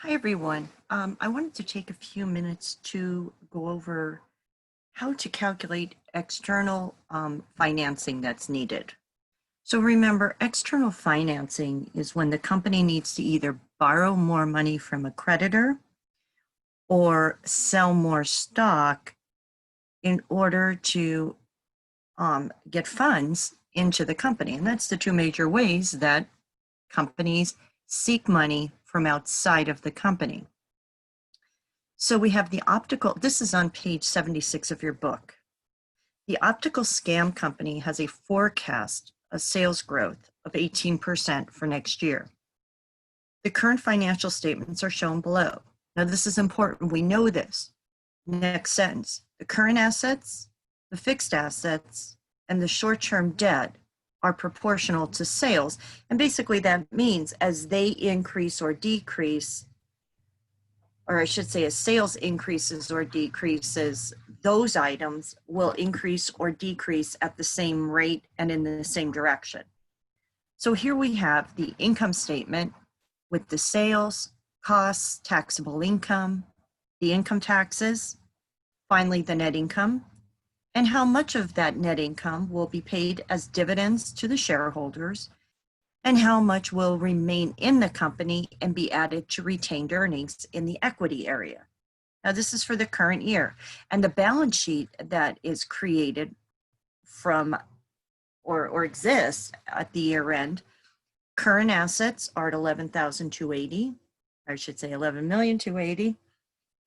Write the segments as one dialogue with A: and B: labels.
A: Hi, everyone. I wanted to take a few minutes to go over how to calculate external financing that's needed. So remember, external financing is when the company needs to either borrow more money from a creditor or sell more stock in order to get funds into the company. And that's the two major ways that companies seek money from outside of the company. So we have the optical, this is on page 76 of your book. The optical scam company has a forecast of sales growth of 18% for next year. The current financial statements are shown below. Now this is important, we know this. Next sentence, the current assets, the fixed assets, and the short-term debt are proportional to sales. And basically that means as they increase or decrease, or I should say as sales increases or decreases, those items will increase or decrease at the same rate and in the same direction. So here we have the income statement with the sales, costs, taxable income, the income taxes, finally the net income, and how much of that net income will be paid as dividends to the shareholders, and how much will remain in the company and be added to retained earnings in the equity area. Now, this is for the current year. And the balance sheet that is created from or exists at the year end, current assets are at 11,280, I should say 11,280,000.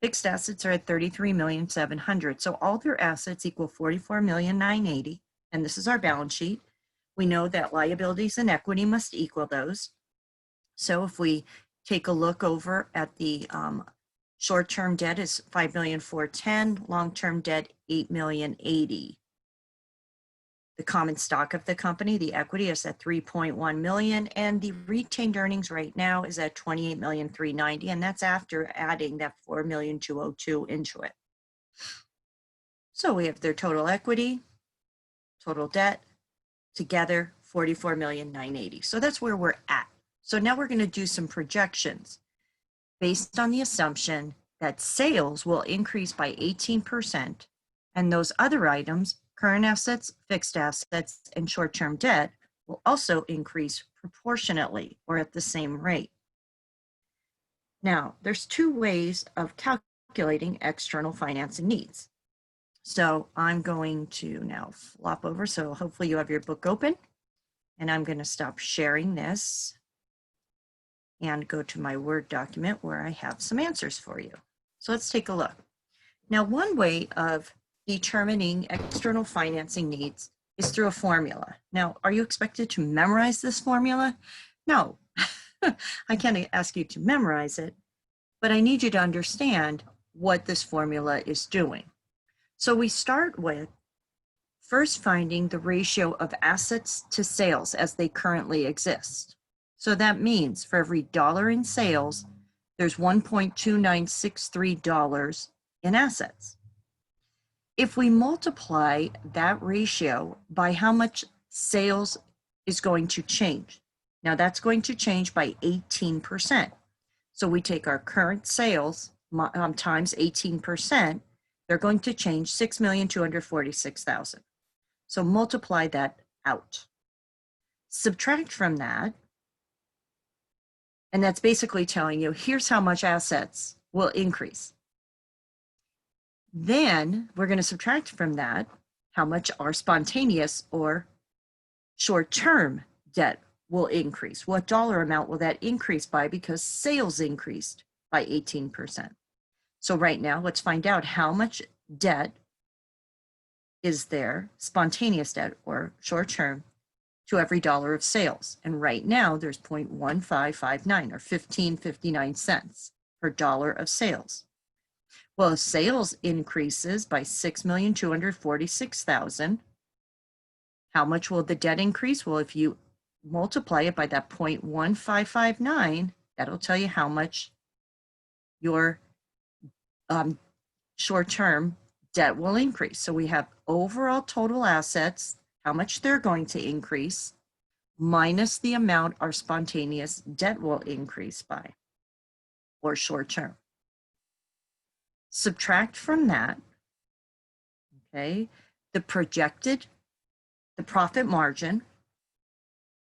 A: Fixed assets are at 33,700,000. So all their assets equal 44,980,000. And this is our balance sheet. We know that liabilities and equity must equal those. So if we take a look over at the short-term debt is 5,410,000, long-term debt 8,080,000. The common stock of the company, the equity is at 3.1 million, and the retained earnings right now is at 28,390,000, and that's after adding that 4,202,000 into it. So we have their total equity, total debt, together 44,980,000. So that's where we're at. So now we're going to do some projections based on the assumption that sales will increase by 18%, and those other items, current assets, fixed assets, and short-term debt, will also increase proportionately or at the same rate. Now, there's two ways of calculating external financing needs. So I'm going to now flop over. So hopefully you have your book open, and I'm going to stop sharing this and go to my Word document where I have some answers for you. So let's take a look. Now, one way of determining external financing needs is through a formula. Now, are you expected to memorize this formula? No, I can't ask you to memorize it, but I need you to understand what this formula is doing. So we start with first finding the ratio of assets to sales as they currently exist. So that means for every dollar in sales, there's $1.2963 in assets. If we multiply that ratio by how much sales is going to change, now that's going to change by 18%. So we take our current sales times 18%, they're going to change 6,246,000. So multiply that out. Subtract from that, and that's basically telling you, here's how much assets will increase. Then we're going to subtract from that how much our spontaneous or short-term debt will increase. What dollar amount will that increase by because sales increased by 18%? So right now, let's find out how much debt is there, spontaneous debt or short-term, to every dollar of sales. And right now, there's 0.1559 or 15.59 cents per dollar of sales. Well, if sales increases by 6,246,000, how much will the debt increase? Well, if you multiply it by that 0.1559, that'll tell you how much your short-term debt will increase. So we have overall total assets, how much they're going to increase, minus the amount our spontaneous debt will increase by. or short term. Subtract from that, okay, the profit margin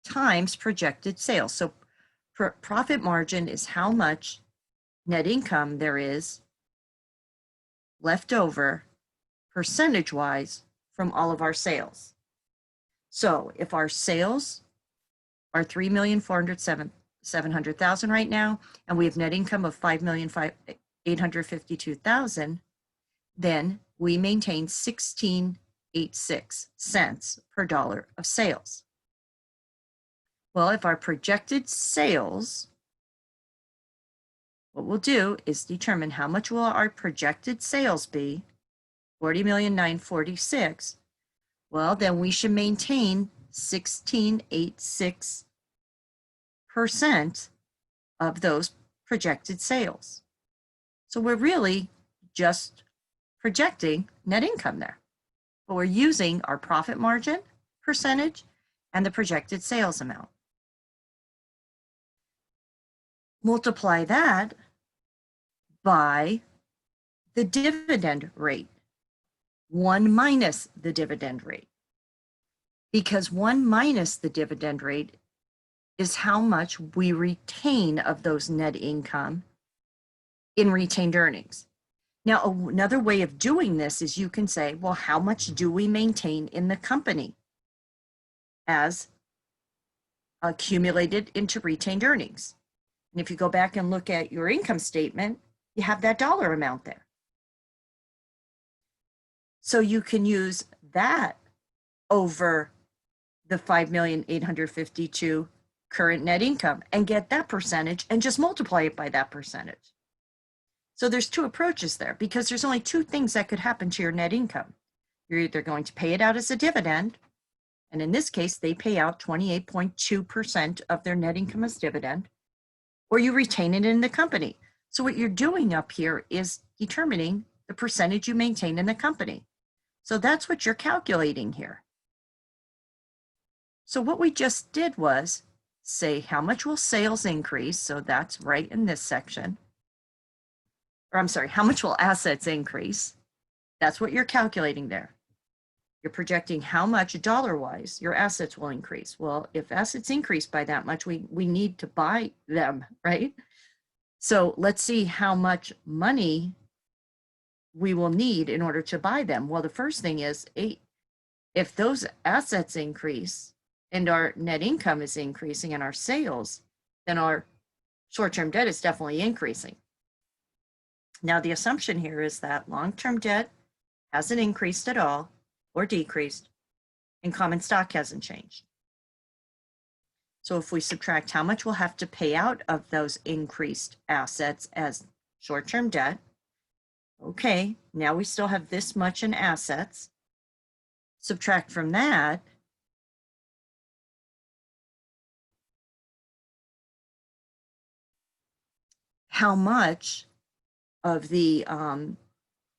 A: times projected sales. So profit margin is how much net income there is left over percentage-wise from all of our sales. So if our sales are $3,407,700 right now, and we have net income of $5,852,000, then we maintain 16.86 cents per dollar of sales. Well, if our projected sales, what we'll do is determine how much will our projected sales be, 40,946,000. Well, then we should maintain 16.86% of those projected sales. So we're really just projecting net income there, but we're using our profit margin percentage and the projected sales amount. Multiply that by the dividend rate, 1 minus the dividend rate, because 1 minus the dividend rate is how much we retain of those net income in retained earnings. Now, another way of doing this is you can say, well, how much do we maintain in the company as accumulated into retained earnings? And if you go back and look at your income statement, you have that dollar amount there. So you can use that over the 5,852,000 current net income and get that percentage and just multiply it by that percentage. So there's two approaches there, because there's only two things that could happen to your net income. You're either going to pay it out as a dividend, and in this case, they pay out 28.2% of their net income as dividend, or you retain it in the company. So what you're doing up here is determining the percentage you maintain in the company. So that's what you're calculating here. So what we just did was say, how much will sales increase? So that's right in this section. Or I'm sorry, how much will assets increase? That's what you're calculating there. You're projecting how much dollar-wise your assets will increase. Well, if assets increase by that much, we need to buy them, right? So let's see how much money we will need in order to buy them. Well, the first thing is, if those assets increase and our net income is increasing and our sales, then our short-term debt is definitely increasing. Now, the assumption here is that long-term debt hasn't increased at all or decreased, and common stock hasn't changed. So if we subtract how much we'll have to pay out of those increased assets as short-term debt, okay, now we still have this much in assets. Subtract from that how much of the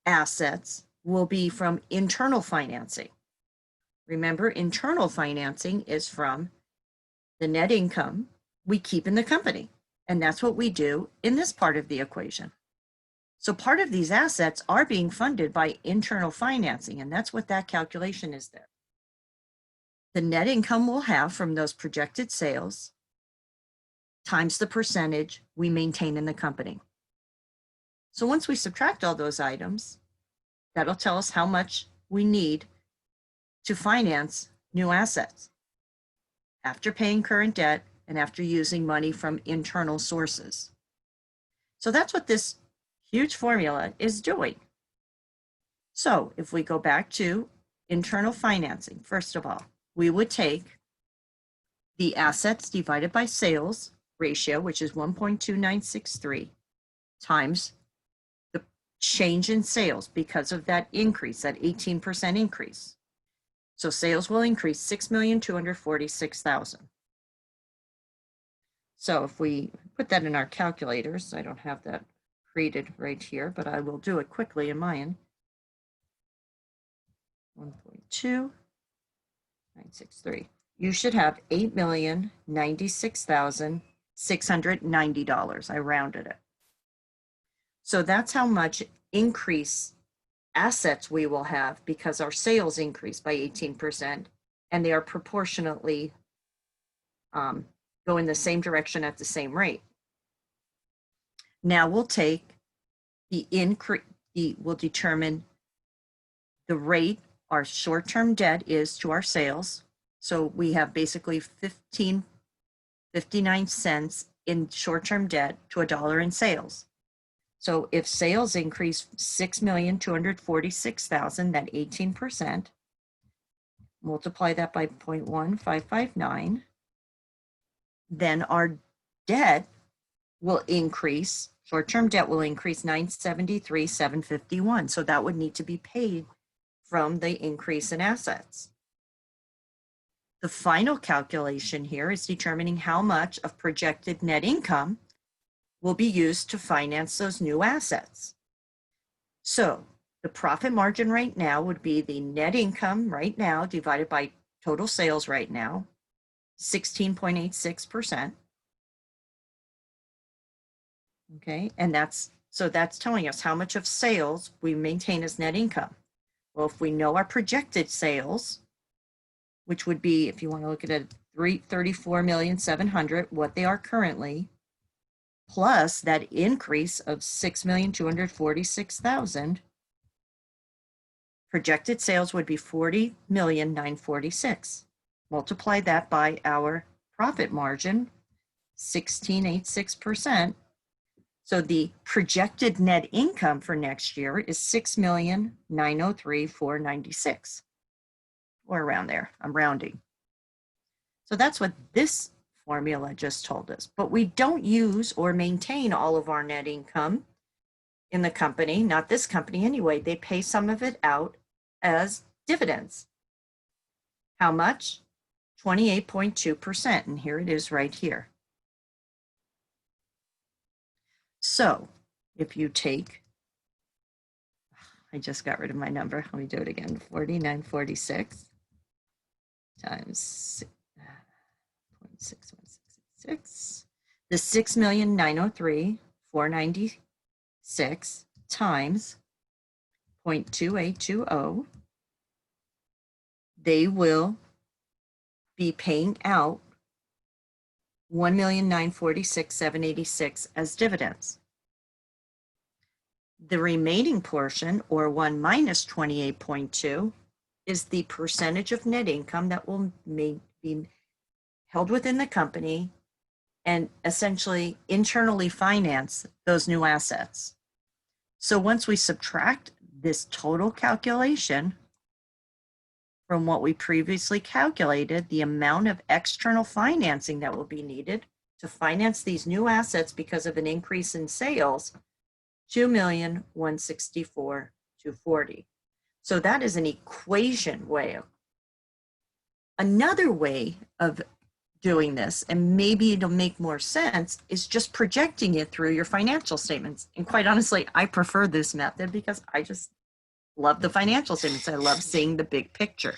A: assets will be from internal financing. Remember, internal financing is from the net income we keep in the company, and that's what we do in this part of the equation. So part of these assets are being funded by internal financing, and that's what that calculation is there. The net income we'll have from those projected sales times the percentage we maintain in the company. So once we subtract all those items, that'll tell us how much we need to finance new assets after paying current debt and after using money from internal sources. So that's what this huge formula is doing. So if we go back to internal financing, first of all, we would take the assets divided by sales ratio, which is 1.2963, times the change in sales because of that increase, that 18% increase. So sales will increase 6,246,000. So if we put that in our calculators, I don't have that created right here, but I will do it quickly in mine. 1.2963. You should have $8,096,690. I rounded it. So that's how much increase assets we will have because our sales increase by 18% and they are proportionately go in the same direction at the same rate. Now we'll take the increase, we'll determine the rate our short-term debt is to our sales. So we have basically 59 cents in short-term debt to $1 in sales. So if sales increase 6,246,000, that 18%, multiply that by 0.1559, then our debt will increase, short-term debt will increase 973,751. So that would need to be paid from the increase in assets. The final calculation here is determining how much of projected net income will be used to finance those new assets. So the profit margin right now would be the net income right now divided by total sales right now, 16.86%. Okay, and that's telling us how much of sales we maintain as net income. Well, if we know our projected sales, which would be, if you want to look at it, 34,700,000, what they are currently, plus that increase of 6,246,000, projected sales would be 40,946,000. Multiply that by our profit margin, 16.86%. So the projected net income for next year is 6,903,496, or around there. I'm rounding. So that's what this formula just told us. But we don't use or maintain all of our net income in the company, not this company anyway. They pay some of it out as dividends. How much? 28.2%, and here it is right here. So if you take, I just got rid of my number. Let me do it again. 4946 times 0.61666. The 6,903,496 times 0.2820. They will be paying out 1,946,786 as dividends. The remaining portion, or 1 minus 28.2, is the percentage of net income that will be held within the company and essentially internally finance those new assets. So once we subtract this total calculation from what we previously calculated, the amount of external financing that will be needed to finance these new assets because of an increase in sales, 2,164,240. So that is an equation way. Another way of doing this, and maybe it'll make more sense, is just projecting it through your financial statements. And quite honestly, I prefer this method because I just love the financial statements. I love seeing the big picture.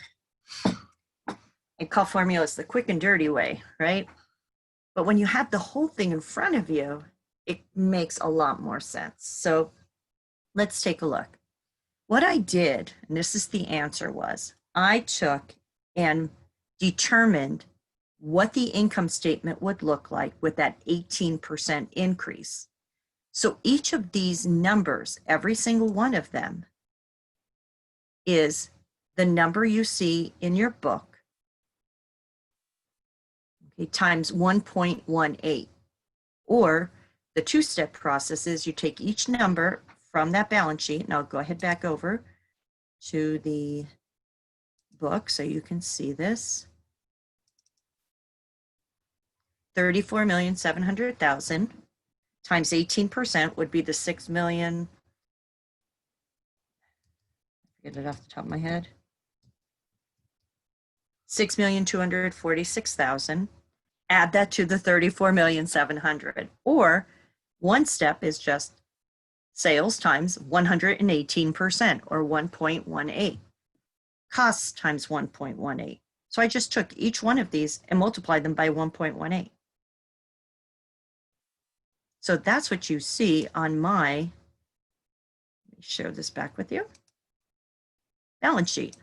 A: I call formulas the quick and dirty way, right? But when you have the whole thing in front of you, it makes a lot more sense. So let's take a look. What I did, and this is the answer, was I took and determined what the income statement would look like with that 18% increase. So each of these numbers, every single one of them, is the number you see in your book, okay, times 1.18. Or the two-step process is you take each number from that balance sheet, and I'll go ahead back over to the book so you can see this. 34,700,000 times 18% would be the 6 million. Get it off the top of my head. 6,246,000. Add that to the 34,700,000. Or one step is just sales times 118%, or 1.18. Costs times 1.18. So I just took each one of these and multiplied them by 1.18. So that's what you see on my me share this back with you. Balance sheet.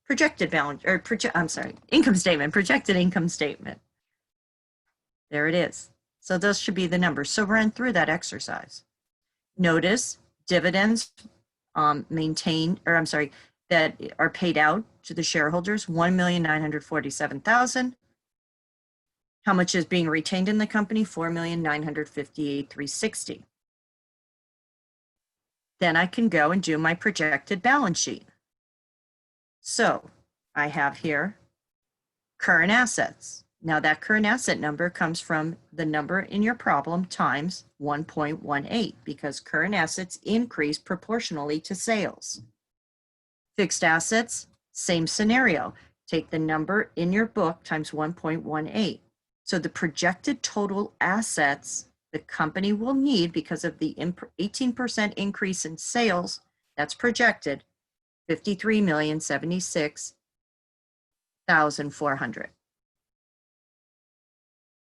A: Projected balance, or income statement, projected income statement. There it is. So those should be the numbers. So run through that exercise. Notice dividends that are paid out to the shareholders, $1,947,000. How much is being retained in the company? $4,958,360. Then I can go and do my projected balance sheet. So I have here current assets. Now that current asset number comes from the number in your problem times 1.18 because current assets increase proportionally to sales. Fixed assets, same scenario. Take the number in your book times 1.18. So the projected total assets the company will need because of the 18% increase in sales, that's projected, $53,076,400.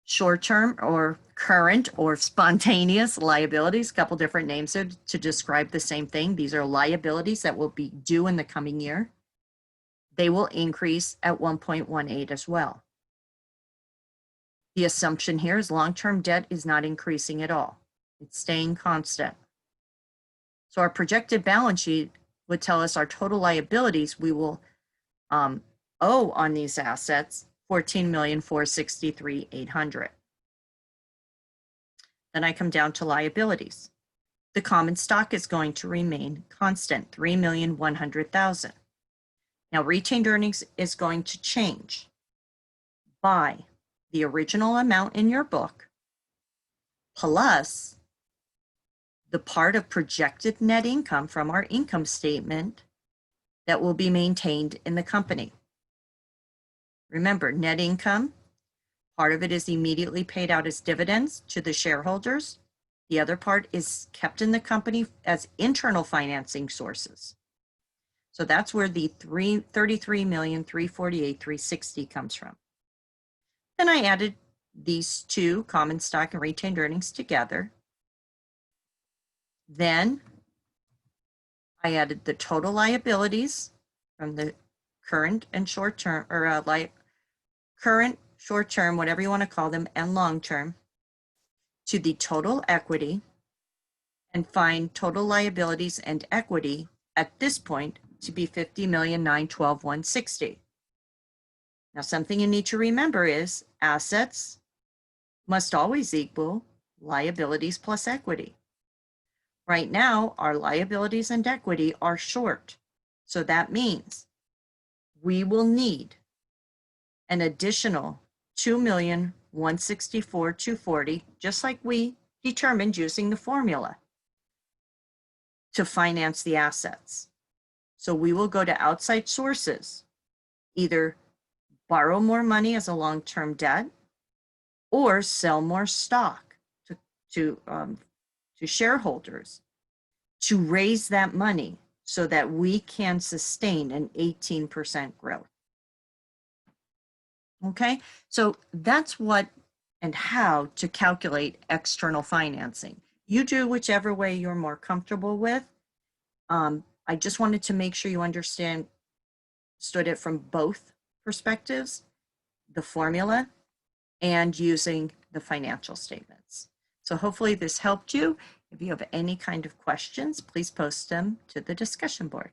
A: Short-term or current or spontaneous liabilities, a couple different names there to describe the same thing. These are liabilities that will be due in the coming year. They will increase at 1.18 as well. The assumption here is long-term debt is not increasing at all. It's staying constant. So our projected balance sheet would tell us our total liabilities we will owe on these assets, $14,463,800. Then I come down to liabilities. The common stock is going to remain constant, $3,100,000. Now retained earnings is going to change by the original amount in your book plus the part of projected net income from our income statement that will be maintained in the company. Remember, net income, part of it is immediately paid out as dividends to the shareholders. The other part is kept in the company as internal financing sources. So that's where the $33,348,360 comes from. Then I added these two, common stock and retained earnings, together. Then I added the total liabilities from the current and short-term, or current, short-term, whatever you want to call them, and long-term, to the total equity, and find total liabilities and equity at this point to be $50,912,160. Now, something you need to remember is assets must always equal liabilities plus equity. Right now, our liabilities and equity are short. So that means we will need an additional $2,164,240, just like we determined using the formula, to finance the assets. So we will go to outside sources, either borrow more money as a long-term debt or sell more stock to shareholders to raise that money so that we can sustain an 18% growth. Okay, so that's what and how to calculate external financing. You do whichever way you're more comfortable with. I just wanted to make sure you understood it from both perspectives, the formula and using the financial statements. So hopefully this helped you. If you have any kind of questions, please post them to the discussion board.